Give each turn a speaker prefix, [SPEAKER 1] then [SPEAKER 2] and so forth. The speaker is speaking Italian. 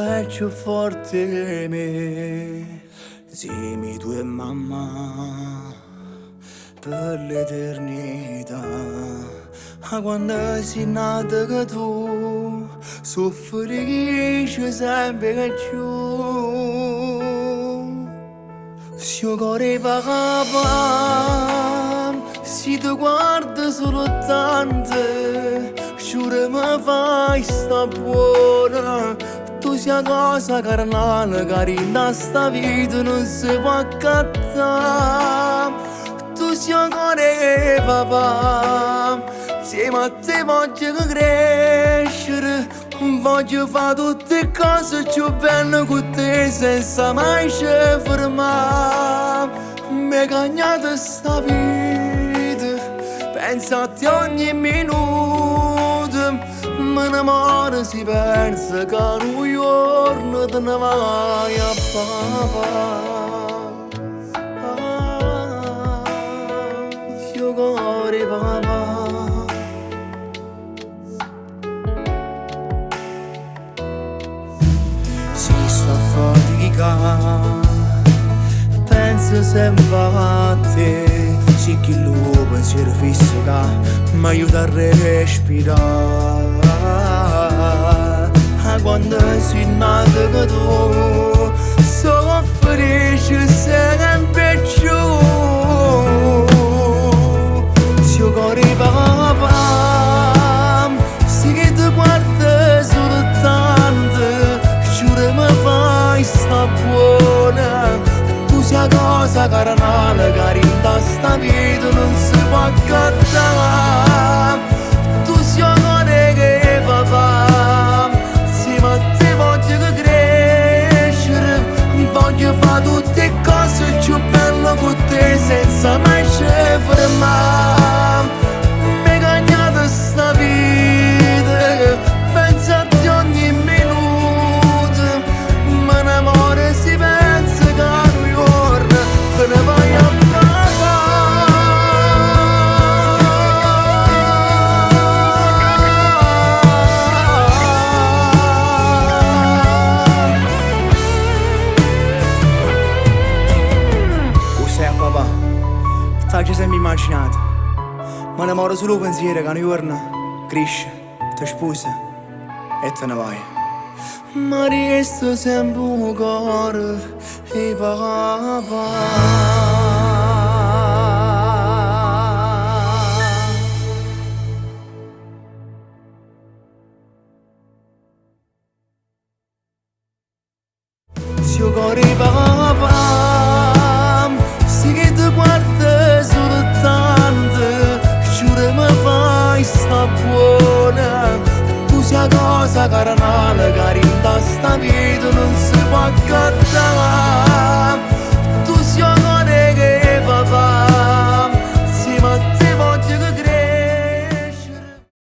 [SPEAKER 1] è più forte di me. Dimmi tu e mamma per l'eternità. Ma quando sei nata che tu soffrisci sempre più. Se io cuore va, si ti guarda solo tanto, giuro mi fai sta buona. Tu sei cosa carnale, carina, sta vita non si può accattare. Tu sei ancora papà, insieme a te voglio crescere, voglio fare tutte le cose più belle con te senza mai ci fermare. Mi è cagnata sta vita, pensa a te ogni minuto, me ne muore si pensa che un giorno te ne vai a papà. Cuore papà, si sta a faticare, penso sempre a te. Sì che il pensiero fisso che mi aiuta a respirare. Quando sei nata che tu soffrisci sempre più. Io cuore papà, sì che ti guarda solo tanto, giuro mi fai sta buona. Tu sei cosa carnale, carina, sta vita non si può accattare. Tu sei cuore che papà, insieme a te voglio crescere, voglio fare tutte le cose più belle con te senza mai ci fermare. Sta vita, pensa a te ogni minuto, ma un amore si pensa che un giorno te ne vai a papà. Lo sai papà, t'hai sempre immaginato. Ma ne muore solo pensiero che un giorno cresce, ti sposa e te ne vai. Ma resto sempre un cuore e papà. Se io cuore papà, sì che ti guarda solo tanto, mi fai sta buona. Tu sei cosa carnale, carina, sta vita non si può accattare. Tu sei